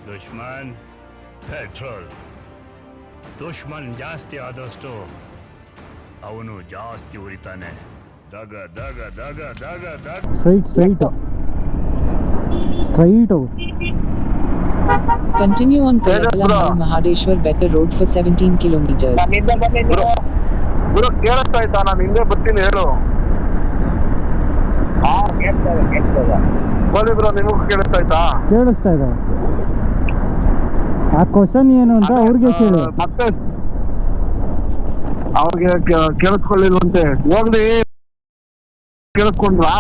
ದುಶ್ಮನ್ petrol. ದುಶ್ಮನ್ ಜಾಸ್ತಿ ಆದಷ್ಟು ಅವನು ಜಾಸ್ತಿ ಉರಿತಾನೆ. ದಗ ದಗ ದಗ ದಗ ದಗ. Straight Continue on Kerala Mahadeshwar Better Road for 17 kilometers. ಗುರು ಕೇಳಿಸ್ತಾ ಆಯ್ತಾ? ನಾನು ಹಿಂದೆ ಬರ್ತೀನಿ, ಹೇಳು. ಬನ್ನಿ ಬ್ರೋ, ನಿಮಗೂ ಕೇಳಿಸ್ತಾ ಆಯ್ತಾ? ಕೇಳಿಸ್ತಾ ಇದೆ. ಆ ಕ್ವಶನ್ ಏನು ಅಂತ ಅವ್ರಿಗೆ ಕೇಳಿ. ಮತ್ತೆ ಅವ್ರಿಗೆ ಕೇಳಿಸ್ಕೊಳ್ಳಿಲ್ವಂತೆ. ಹೋಗ್ಲಿ, ಕೇಳಿಸ್ಕೊಂಡ್ರಾ?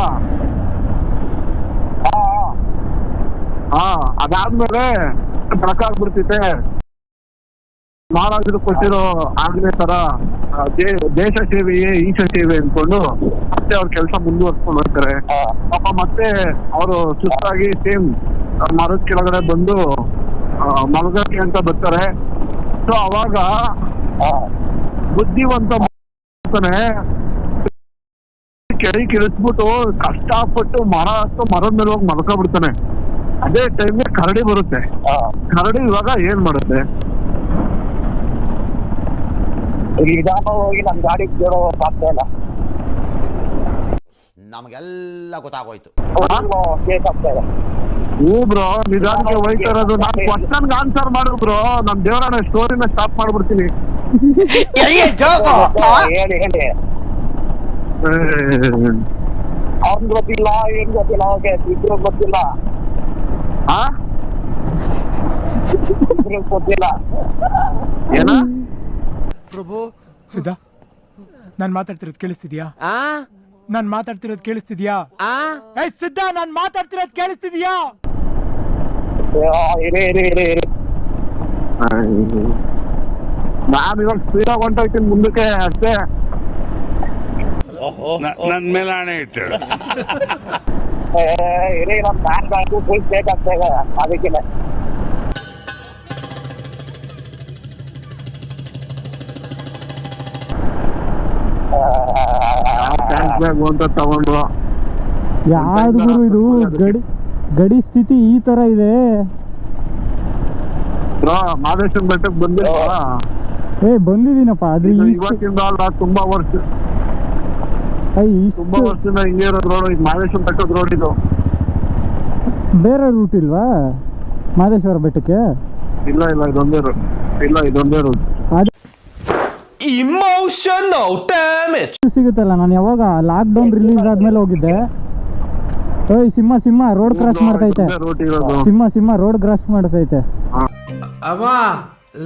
ಹಾ, ಅದಾದ್ಮೇಲೆ ಬೆಳಕಾಗ್ಬಿಡ್ತಿದೆ. ಮಹಾರಾಜರು ಕೊಟ್ಟಿರೋ ಆಜ್ಞೆ ತರ ದೇಶ ಸೇವೆಯೇ ಈಶ ಸೇವೆ ಅನ್ಕೊಂಡು ಮತ್ತೆ ಅವ್ರ ಕೆಲಸ ಮುಂದುವರ್ಸ್ಕೊಂಡು ಹೋಗ್ತಾರೆ. ಪಾಪ ಮತ್ತೆ ಅವರು ಸುಸ್ತಾಗಿ ಸೇಮ್ ಮರದ ಕೆಳಗಡೆ ಬಂದು ಮಲಗಕ್ಕೆ ಅಂತ ಬರ್ತಾರೆ. ಸೊ ಅವಾಗ ಬುದ್ಧಿವಂತ ಕೆಳಗೆ ಕಿಳಿಸ್ಬಿಟ್ಟು ಕಷ್ಟಪಟ್ಟು ಮರದ ಮೇಲೆ ಹೋಗಿ ಮಲ್ಕೊಬಿಡ್ತಾನೆ. ಅದೇ ಟೈಮ್ಗೆ ಕರಡಿ ಬರುತ್ತೆ. ಕರಡಿ ಇವಾಗ ಏನ್ ಮಾಡುತ್ತೆ? ಹೋಗಿ ನಮ್ ಗಾಡಿ ಕೇಳೋಕ್ಕಾಗ್ತಾ ಇಲ್ಲ. ನಮಗೆಲ್ಲ ಗೊತ್ತಾಗೋಯ್ತು. ಹೂ ಬ್ರೋ, ನಿಧಾನಕ್ಕೆ ಹೋಯ್ತಾ ಇರೋದು. ನಾನ್ ಕ್ವಶನ್ಗೆ ಆನ್ಸರ್ ಮಾಡು ಬ್ರೋ. ನಮ್ ದೇವರನ್ನ ಸ್ಟೋರಿನ ಸ್ಟಾಪ್ ಮಾಡ್ಬಿಡ್ತೀನಿ. ಹೇಳಿ ಅವ್ನ್ ಗೊತ್ತಿಲ್ಲ, ಏನ್ ಗೊತ್ತಿಲ್ಲ, ಅವ್ರಿಗೆ ಇಬ್ರು ಗೊತ್ತಿಲ್ಲ, ಇಬ್ರು ಗೊತ್ತಿಲ್ಲ. ಏನ ಪ್ರಭು ಸಿದ್ಧ, ನಾನ್ ಮಾತಾಡ್ತಿರೋದು ಕೇಳಿಸ್ತಿದ್ಯಾ? ನಾನ್ ಮಾತಾಡ್ತಿರೋದು ಕೇಳಿಸ್ತಿದ್ಯಾ? ಸಿದ್ಧ, ನಾನ್ ಮಾತಾಡ್ತಿರೋದು ಕೇಳಿಸ್ತಿದ್ಯಾ? ನಾನ್ ಇವಾಗ ಸ್ಪೀಡಾಗಿ ಹೊಂಟೋಗ್ತೀನಿ ಮುಂದಕ್ಕೆ ಅಷ್ಟೇ. ನನ್ ಮೇಲೆ ಹಣೆ ಇಟ್ಟಳು. ನಮ್ ಫ್ಯಾನ್ ಬ್ಯಾಂಕು ಫುಲ್ ಸ್ಟೇಟ್ ಆಗ್ತಾ ಇದೆ, ಅದಕ್ಕೆ ಅಂತ ತಗೊಂಡು ಯಾವ್ದು ಗುರು ಇದು? ಗಡಿ ಸ್ಥಿತಿ ಈ ತರ ಇದೆ. ಮಾದೇಶ್ವರ ಬೆಟ್ಟಕ್ಕೆ ಬಂದಿಲ್ಲ? ಬಂದಿದ್ದೀನಪ್ಪ. ಅದು ಇವತ್ತಿಂದ ಅಲ್ಲ, ತುಂಬಾ ವರ್ಷದಿಂದ ಹಿಂಗೆ ಇರೋದು ರೋಡ್. ಇದು ಮಾದೇಶ್ವರ ಬೆಟ್ಟದ ರೋಡ್. ಇದು ಬೇರೆ ರೂಟ್ ಇಲ್ವಾ ಮಾದೇಶ್ವರ ಬೆಟ್ಟಕ್ಕೆ? ಇಲ್ಲ, ಇದೊಂದೇ ರೋಡ್. ಇದೊಂದೇ ರೋಡ್. ಇಮೋಷನಲ್ ಡ್ಯಾಮೇಜ್ ಸಿಗುತ್ತಲ್ಲ. ನಾನು ಯಾವಾಗ ಲಾಕ್ಡೌನ್ ರಿಲೀಸ್ ಆದ್ಮೇಲೆ ಹೋಗಿದ್ದೆ. ಸಿಂಹ ರೋಡ್ ಕ್ರಾಸ್ ಮಾಡ್ತೈತೆ. ಸಿಂಹ ರೋಡ್ ಕ್ರಾಸ್ ಮಾಡ್ತೈತೆ. ಅವ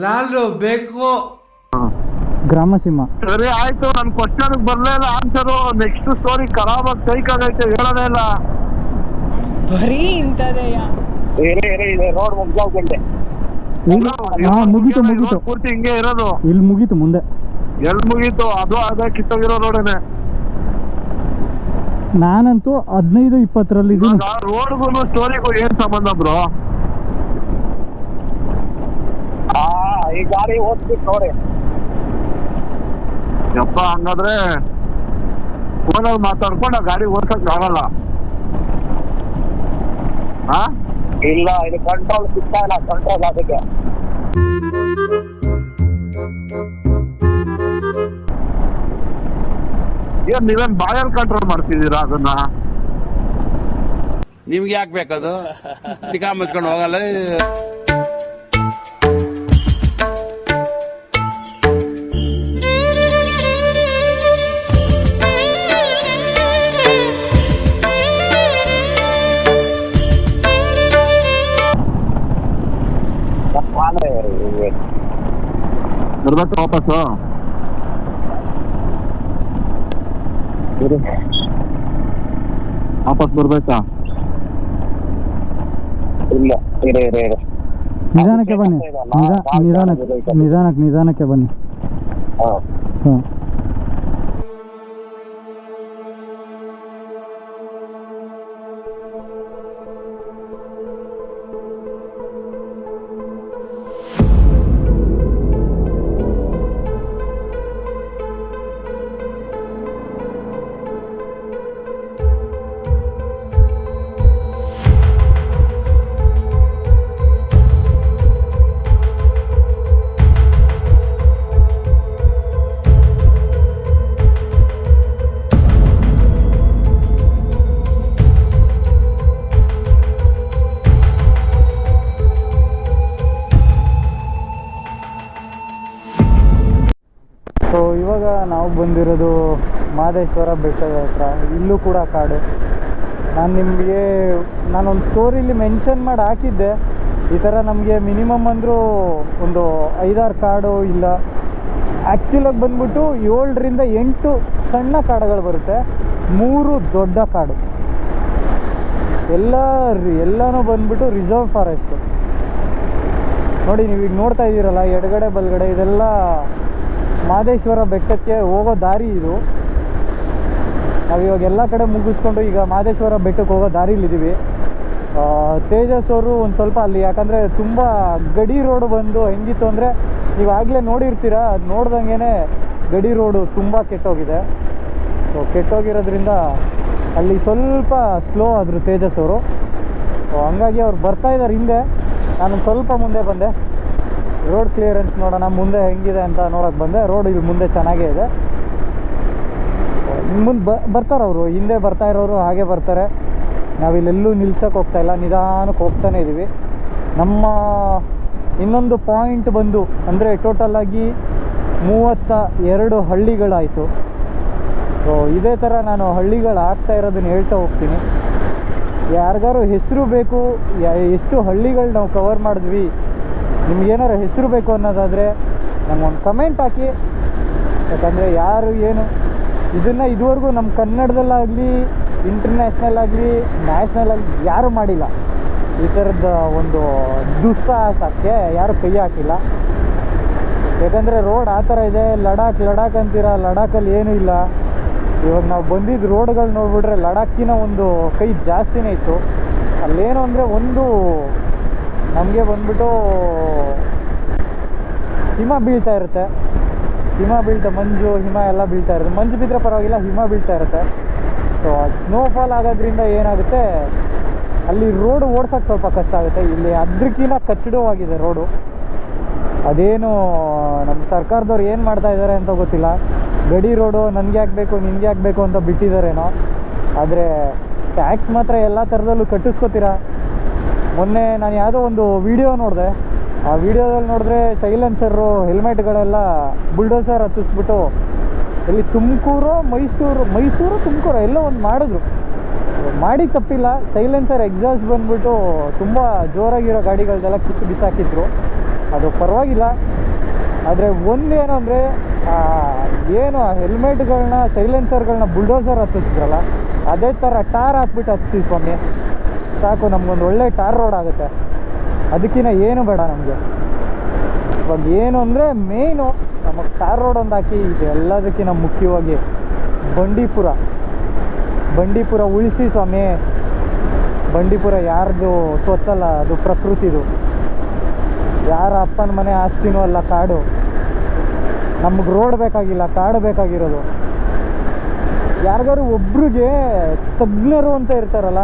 ಲಾಲು ಬೇಕು. ಗ್ರಾಮ ಸಿಂಹ. ಸರಿ ಆಯ್ತು, ನನ್ ಕ್ವಶನ್ ಬರ್ಲೇ ಇಲ್ಲ ಆನ್ಸರು. ನೆಕ್ಸ್ಟ್ ಸ್ಟೋರಿ ಖರಾಬ್ ಆಗಿ ಕೈಕಾಗೈತೆ, ಹೇಳೋದೇ ಇಲ್ಲ. ಬರೀ ಇಂಥದೆಯ ರೋಡ್ ಮುಗ್ದೋಗ್ಬಿಟ್ಟೆ. ಮುಗೀತು. ಪೂರ್ತಿ ಹಿಂಗೆ ಇರೋದು. ಇಲ್ಲಿ ಮುಗೀತು. ಮುಂದೆ ಎಲ್ಲಿ ಮುಗೀತು? ಅದು ಅದೇ ಕಿತ್ತೋಗಿರೋ ರೋಡೇನೆ. ನಾನಂತೂ 15-20ರಲ್ಲಿ ಇದೀನಿ. ರೋಡ್ಗೂ ಸ್ಟೋರಿಗೂ ಏನ್ ಸಂಬಂಧ ಬ್ರೋ? ಈ ಗಾಡಿ ಓದ್ಬಿಟ್ಟು ನೋಡಿ. ಯಪ್ಪ, ಹಂಗಾದ್ರೆ ಫೋನಲ್ಲಿ ಮಾತಾಡ್ಕೊಂಡು ಆ ಗಾಡಿ ಓಡ್ಸಕ್ ಆಗಲ್ಲ. ಇಲ್ಲ, ಇದು ಕಂಟ್ರೋಲ್ ಸಿಗ್ತಾ ಇಲ್ಲ. ಕಂಟ್ರೋಲ್ ಅದಕ್ಕೆ ಏನ್ ನೀವೇನ್ ಬಾಯಲ್ಲಿ ಕಂಟ್ರೋಲ್ ಮಾಡ್ತಿದ್ದೀರಾ ಅದನ್ನ? ನಿಮ್ಗೆ ಯಾಕೆ ಬೇಕದು? ತಿಕಾ ಮುಚ್ಕೊಂಡು ಹೋಗಲ್ಲ. ಬರ್ಬೇಕು ವಾಪಸ್ಸು? ವಾಪಸ್ ಬರ್ಬೇಕಾ? ಇಲ್ಲ, ನಿಧಾನಕ್ಕೆ ಬನ್ನಿ. ನಿಧಾನಕ್ಕೆ ಬನ್ನಿ. ಇವಾಗ ನಾವು ಬಂದಿರೋದು ಮಹದೇಶ್ವರ ಬೆಟ್ಟದ ಹತ್ರ. ಇಲ್ಲೂ ಕೂಡ ಕಾಡು. ನಾನೊಂದು ಸ್ಟೋರಿಲಿ ಮೆನ್ಷನ್ ಮಾಡಿ ಹಾಕಿದ್ದೆ, ಈ ಥರ ನಮಗೆ ಮಿನಿಮಮ್ ಅಂದರೂ ಒಂದು 5-6 ಕಾಡು ಇಲ್ಲ. ಆ್ಯಕ್ಚುಲಾಗಿ ಬಂದ್ಬಿಟ್ಟು 7ರಿಂದ 8 ಸಣ್ಣ ಕಾಡುಗಳು ಬರುತ್ತೆ, 3 ದೊಡ್ಡ ಕಾಡು. ಎಲ್ಲನೂ ಬಂದ್ಬಿಟ್ಟು ರಿಸರ್ವ್ ಫಾರೆಸ್ಟು. ನೋಡಿ ನೀವೀಗ ನೋಡ್ತಾ ಇದ್ದೀರಲ್ಲ, ಎಡಗಡೆ ಬಲಗಡೆ ಇದೆಲ್ಲ ಮಹದೇಶ್ವರ ಬೆಟ್ಟಕ್ಕೆ ಹೋಗೋ ದಾರಿ ಇದು. ನಾವಿವಾಗ ಎಲ್ಲ ಕಡೆ ಮುಗಿಸ್ಕೊಂಡು ಈಗ ಮಹದೇಶ್ವರ ಬೆಟ್ಟಕ್ಕೆ ಹೋಗೋ ದಾರಿಲಿದ್ದೀವಿ. ತೇಜಸ್ ಅವರು ಒಂದು ಸ್ವಲ್ಪ ಅಲ್ಲಿ, ಯಾಕಂದರೆ ತುಂಬ ಗಡಿ ರೋಡು ಬಂದು ಹೆಂಗಿತ್ತು ಅಂದರೆ, ನೀವು ಆಗಲೇ ನೋಡಿರ್ತೀರ, ಅದು ನೋಡ್ದಂಗೆ ಗಡಿ ರೋಡು ತುಂಬ ಕೆಟ್ಟೋಗಿದೆ. ಸೊ ಕೆಟ್ಟೋಗಿರೋದ್ರಿಂದ ಅಲ್ಲಿ ಸ್ವಲ್ಪ ಸ್ಲೋ ಆದರು ತೇಜಸ್ ಅವರು. ಹಂಗಾಗಿ ಅವ್ರು ಬರ್ತಾಯಿದ್ದಾರೆ ಹಿಂದೆ. ನಾನು ಸ್ವಲ್ಪ ಮುಂದೆ ಬಂದೆ, ರೋಡ್ ಕ್ಲಿಯರೆನ್ಸ್ ನೋಡೋಣ ಮುಂದೆ ಹೆಂಗಿದೆ ಅಂತ ನೋಡೋಕ್ಕೆ ಬಂದೆ. ರೋಡ್ ಇಲ್ಲಿ ಮುಂದೆ ಚೆನ್ನಾಗೇ ಇದೆ. ಮುಂದೆ ಬರ್ತಾರೆ ಅವರು, ಹಿಂದೆ ಬರ್ತಾ ಇರೋರು ಹಾಗೆ ಬರ್ತಾರೆ. ನಾವಿಲ್ಲೆಲ್ಲೂ ನಿಲ್ಸೋಕೆ ಹೋಗ್ತಾಯಿಲ್ಲ, ನಿಧಾನಕ್ಕೆ ಹೋಗ್ತಾನೆ ಇದ್ದೀವಿ. ನಮ್ಮ ಇನ್ನೊಂದು ಪಾಯಿಂಟ್ ಬಂದು ಅಂದರೆ ಟೋಟಲಾಗಿ 32 ಹಳ್ಳಿಗಳಾಯಿತು. ಸೊ ಇದೇ ಥರ ನಾನು ಹಳ್ಳಿಗಳು ಆಗ್ತಾ ಇರೋದನ್ನ ಹೇಳ್ತಾ ಹೋಗ್ತೀನಿ. ಯಾರಿಗಾರು ಹೆಸರು ಬೇಕು, ಎಷ್ಟು ಹಳ್ಳಿಗಳು ನಾವು ಕವರ್ ಮಾಡಿದ್ವಿ, ನಿಮ್ಗೇನಾರು ಹೆಸರು ಬೇಕು ಅನ್ನೋದಾದರೆ ನಮಗೊಂದು ಕಮೆಂಟ್ ಹಾಕಿ. ಯಾಕಂದರೆ ಯಾರು ಏನು ಇದನ್ನು ಇದುವರೆಗೂ ನಮ್ಮ ಕನ್ನಡದಲ್ಲಾಗಲಿ, ಇಂಟರ್ನ್ಯಾಷ್ನಲ್ ಆಗಲಿ, ನ್ಯಾಷನಲ್ ಆಗಲಿ ಯಾರೂ ಮಾಡಿಲ್ಲ. ಈ ಥರದ ಒಂದು ದುಸ್ಸಾಹಸಕ್ಕೆ ಯಾರೂ ಕೈ ಹಾಕಿಲ್ಲ. ಯಾಕಂದರೆ ರೋಡ್ ಆ ಥರ ಇದೆ. ಲಡಾಖ್ ಅಂತೀರ, ಲಡಾಖಲ್ಲಿ ಏನೂ ಇಲ್ಲ. ಇವಾಗ ನಾವು ಬಂದಿದ್ದು ರೋಡ್ಗಳು ನೋಡಿಬಿಟ್ರೆ ಲಡಾಖಿನ ಒಂದು ಕೈ ಜಾಸ್ತಿನೇ ಇತ್ತು. ಅಲ್ಲೇನು ಅಂದರೆ ಒಂದು ನಮಗೆ ಬಂದ್ಬಿಟ್ಟು ಹಿಮ ಬೀಳ್ತಾ ಇರುತ್ತೆ, ಮಂಜು ಹಿಮ ಎಲ್ಲ ಬೀಳ್ತಾ ಇರುತ್ತೆ. ಮಂಜು ಬಿದ್ದರೆ ಪರವಾಗಿಲ್ಲ, ಹಿಮ ಬೀಳ್ತಾ ಇರುತ್ತೆ. ಸೊ ಸ್ನೋಫಾಲ್ ಆಗೋದ್ರಿಂದ ಏನಾಗುತ್ತೆ, ಅಲ್ಲಿ ರೋಡು ಓಡ್ಸೋಕ್ಕೆ ಸ್ವಲ್ಪ ಕಷ್ಟ ಆಗುತ್ತೆ. ಇಲ್ಲಿ ಅದಕ್ಕಿಂತ ಕಚ್ಚಡವಾಗಿದೆ ರೋಡು. ಅದೇನು ನಮ್ಮ ಸರ್ಕಾರದವ್ರು ಏನು ಮಾಡ್ತಾ ಇದ್ದಾರೆ ಅಂತ ಗೊತ್ತಿಲ್ಲ. ಗಡಿ ರೋಡು ನನಗೆ ಆಗಬೇಕು, ನಿನಗೆ ಆಗಬೇಕು ಅಂತ ಬಿಟ್ಟಿದ್ದಾರೇನೋ. ಆದರೆ ಟ್ಯಾಕ್ಸ್ ಮಾತ್ರ ಎಲ್ಲ ಥರದಲ್ಲೂ ಕಟ್ಟಿಸ್ಕೊತೀರ. ಮೊನ್ನೆ ನಾನು ಯಾವುದೋ ಒಂದು ವಿಡಿಯೋ ನೋಡಿದೆ. ಆ ವಿಡಿಯೋದಲ್ಲಿ ನೋಡಿದ್ರೆ ಸೈಲೆನ್ಸರು, ಹೆಲ್ಮೆಟ್ಗಳೆಲ್ಲ ಬುಲ್ಡೋಸರ್ ಹತ್ತಿಸ್ಬಿಟ್ಟು ಇಲ್ಲಿ ಮೈಸೂರು ತುಮಕೂರು ಎಲ್ಲೋ ಒಂದು ಮಾಡಿದ್ರು. ಮಾಡಿ ತಪ್ಪಿಲ್ಲ. ಸೈಲೆನ್ಸರ್ ಎಕ್ಸಾಸ್ಟ್ ಬಂದ್ಬಿಟ್ಟು ತುಂಬ ಜೋರಾಗಿರೋ ಗಾಡಿಗಳನ್ನೆಲ್ಲ ಕಿತ್ತು ಬಿಸಾಕಿದ್ರು. ಅದು ಪರವಾಗಿಲ್ಲ. ಆದರೆ ಒಂದೇನು ಅಂದರೆ ಏನು ಹೆಲ್ಮೆಟ್ಗಳನ್ನ, ಸೈಲೆನ್ಸರ್ಗಳನ್ನ ಬುಲ್ಡೋಸರ್ ಹತ್ತಿಸಿದ್ರಲ್ಲ, ಅದೇ ಥರ ಟಾರ್ ಹಾಕ್ಬಿಟ್ಟು ಹತ್ತಿಸಿ ಸ್ವಾಮಿ, ಸಾಕು. ನಮಗೊಂದು ಒಳ್ಳೆ ಟಾರ್ ರೋಡ್ ಆಗುತ್ತೆ. ಅದಕ್ಕಿಂತ ಏನು ಬೇಡ ನಮಗೆ. ಇವಾಗ ಏನು ಅಂದರೆ ಮೇಯ್ನು ನಮಗೆ ಟಾರ್ ರೋಡ್ ಒಂದು ಹಾಕಿ. ಇದು ಎಲ್ಲದಕ್ಕಿಂತ ಮುಖ್ಯವಾಗಿ ಬಂಡೀಪುರ ಉಳಿಸಿ ಸ್ವಾಮಿ. ಬಂಡೀಪುರ ಯಾರ್ದು ಸ್ವತ್ತಲ್ಲ, ಅದು ಪ್ರಕೃತಿದು. ಯಾರ ಅಪ್ಪನ ಮನೆ ಆಸ್ತಿನೂ ಅಲ್ಲ ಕಾಡು. ನಮಗೆ ರೋಡ್ ಬೇಕಾಗಿಲ್ಲ, ಕಾಡು ಬೇಕಾಗಿರೋದು. ಯಾರಿಗಾರು ಒಬ್ರಿಗೆ ತಜ್ಞರು ಅಂತ ಇರ್ತಾರಲ್ಲ,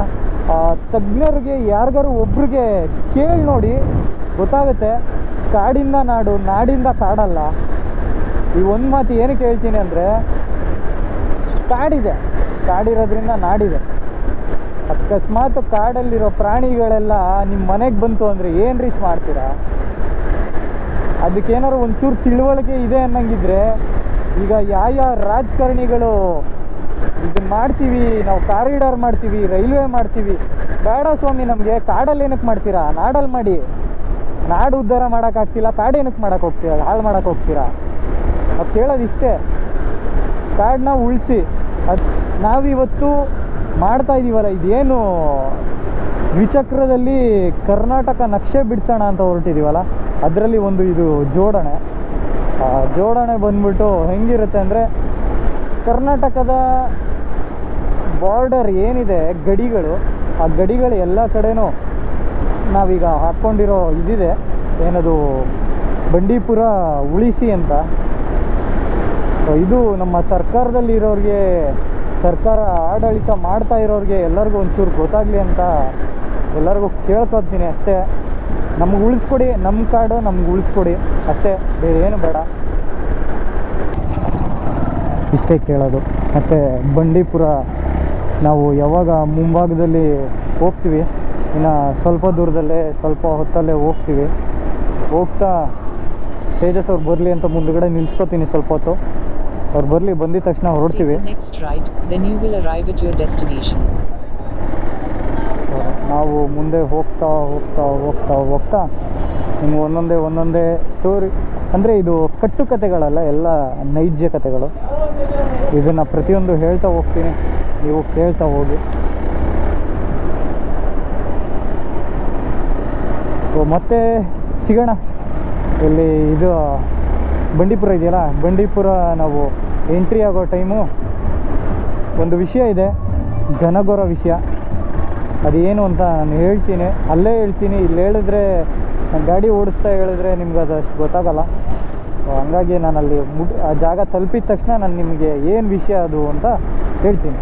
ಆ ತಜ್ಞರಿಗೆ ಯಾರಿಗಾರು ಒಬ್ರಿಗೆ ಕೇಳಿ ನೋಡಿ, ಗೊತ್ತಾಗುತ್ತೆ. ಕಾಡಿಂದ ನಾಡು, ನಾಡಿಂದ ಕಾಡಲ್ಲ. ಈ ಒಂದು ಮಾತು ಏನಕ್ಕೆ ಹೇಳ್ತೀನಿ ಅಂದರೆ, ಕಾಡಿದೆ, ಕಾಡಿರೋದ್ರಿಂದ ನಾಡಿದೆ. ಅಕಸ್ಮಾತ್ ಕಾಡಲ್ಲಿರೋ ಪ್ರಾಣಿಗಳೆಲ್ಲ ನಿಮ್ಮ ಮನೆಗೆ ಬಂತು ಅಂದರೆ ಏನು ರೀಸ್ ಮಾಡ್ತೀರಾ? ಅದಕ್ಕೇನಾದ್ರು ಒಂಚೂರು ತಿಳುವಳಿಕೆ ಇದೆ ಅನ್ನಂಗಿದ್ರೆ, ಈಗ ಯಾವ ರಾಜಕಾರಣಿಗಳು ಇದನ್ನು ಮಾಡ್ತೀವಿ, ನಾವು ಕಾರಿಡಾರ್ ಮಾಡ್ತೀವಿ, ರೈಲ್ವೆ ಮಾಡ್ತೀವಿ, ಬೇಡ ಸ್ವಾಮಿ. ನಮಗೆ ಕಾಡಲ್ಲಿ ಏನಕ್ಕೆ ಮಾಡ್ತೀರಾ? ನಾಡಲ್ಲಿ ಮಾಡಿ. ನಾಡು ಉದ್ಧಾರ ಮಾಡೋಕ್ಕಾಗ್ತಿಲ್ಲ, ಕಾಡೇನಕ್ಕೆ ಮಾಡೋಕ್ಕೆ ಹೋಗ್ತೀರಾ? ಹಾಳು ಮಾಡೋಕ್ಕೆ ಹೋಗ್ತೀರಾ? ನಾವು ಕೇಳೋದಿಷ್ಟೇ, ಕಾಡನ್ನ ಉಳಿಸಿ. ಅದು ನಾವಿವತ್ತು ಮಾಡ್ತಾ ಇದ್ದೀವಲ್ಲ, ಇದೇನು ದ್ವಿಚಕ್ರದಲ್ಲಿ ಕರ್ನಾಟಕ ನಕ್ಷೆ ಬಿಡಿಸೋಣ ಅಂತ ಹೊರಟಿದ್ದೀವಲ್ಲ, ಅದರಲ್ಲಿ ಒಂದು ಇದು ಜೋಡಣೆ ಬಂದ್ಬಿಟ್ಟು ಹೆಂಗಿರುತ್ತೆ ಅಂದರೆ, ಕರ್ನಾಟಕದ ಬಾರ್ಡರ್ ಏನಿದೆ, ಗಡಿಗಳು, ಆ ಗಡಿಗಳು ಎಲ್ಲ ಕಡೆನೂ ನಾವೀಗ ಹಾಕ್ಕೊಂಡಿರೋ ಇದಿದೆ, ಏನದು ಬಂಡೀಪುರ ಉಳಿಸಿ ಅಂತ. ಇದು ನಮ್ಮ ಸರ್ಕಾರದಲ್ಲಿರೋರಿಗೆ, ಸರ್ಕಾರ ಆಡಳಿತ ಮಾಡ್ತಾ ಇರೋರಿಗೆ ಎಲ್ಲರಿಗೂ ಒಂಚೂರು ಗೊತ್ತಾಗಲಿ ಅಂತ ಎಲ್ಲರಿಗೂ ಕೇಳ್ಕೊತೀನಿ ಅಷ್ಟೇ. ನಮ್ಗೆ ಉಳಿಸ್ಕೊಡಿ, ನಮ್ಮ ಕಾಡು ನಮ್ಗೆ ಉಳಿಸ್ಕೊಡಿ ಅಷ್ಟೇ, ಬೇರೆ ಏನು ಬೇಡ. ಇಷ್ಟೇ ಕೇಳೋದು. ಮತ್ತು ಬಂಡೀಪುರ ನಾವು ಯಾವಾಗ ಮುಂಭಾಗದಲ್ಲಿ ಹೋಗ್ತೀವಿ, ಇನ್ನು ಸ್ವಲ್ಪ ದೂರದಲ್ಲೇ, ಸ್ವಲ್ಪ ಹೊತ್ತಲ್ಲೇ ಹೋಗ್ತೀವಿ. ಹೋಗ್ತಾ ತೇಜಸ್ ಅವ್ರು ಬರಲಿ ಅಂತ ಮುಂದುಗಡೆ ನಿಲ್ಲಿಸ್ಕೊತೀನಿ ಸ್ವಲ್ಪ ಹೊತ್ತು. ಅವ್ರು ಬರಲಿ, ಬಂದಿದ ತಕ್ಷಣ ಹೊರಡ್ತೀವಿ. Take the next right, then you will arrive at your destination. ನಾವು ಮುಂದೆ ಹೋಗ್ತಾ ಹೋಗ್ತಾ ಹೋಗ್ತಾ ಹೋಗ್ತಾ ನಿಮ್ಗೆ ಒಂದೊಂದೇ ಸ್ಟೋರಿ, ಅಂದರೆ ಇದು ಕಟ್ಟುಕತೆಗಳಲ್ಲ, ಎಲ್ಲ ನೈಜ ಕತೆಗಳು. ಇದನ್ನು ಪ್ರತಿಯೊಂದು ಹೇಳ್ತಾ ಹೋಗ್ತೀನಿ, ನೀವು ಕೇಳ್ತಾ ಹೋಗಿ. ಮತ್ತೆ ಸಿಗೋಣ. ಇಲ್ಲಿ ಇದು ಬಂಡೀಪುರ ಇದೆಯಲ್ಲ, ಬಂಡೀಪುರ ನಾವು ಎಂಟ್ರಿ ಆಗೋ ಟೈಮು ಒಂದು ವಿಷಯ ಇದೆ, ಘನಘೋರ ವಿಷಯ. ಅದೇನು ಅಂತ ನಾನು ಹೇಳ್ತೀನಿ, ಅಲ್ಲೇ ಹೇಳ್ತೀನಿ. ಇಲ್ಲಿ ಹೇಳಿದ್ರೆ ನಾನು ಗಾಡಿ ಓಡಿಸ್ತಾ ಹೇಳಿದ್ರೆ ನಿಮ್ಗೆ ಅದಷ್ಟು ಗೊತ್ತಾಗಲ್ಲ. ಹಂಗಾಗಿ ನಾನು ಅಲ್ಲಿ ಆ ಜಾಗ ತಲುಪಿದ ತಕ್ಷಣ ನಾನು ನಿಮಗೆ ಏನು ವಿಷಯ ಅದು ಅಂತ ಹೇಳ್ತೀನಿ.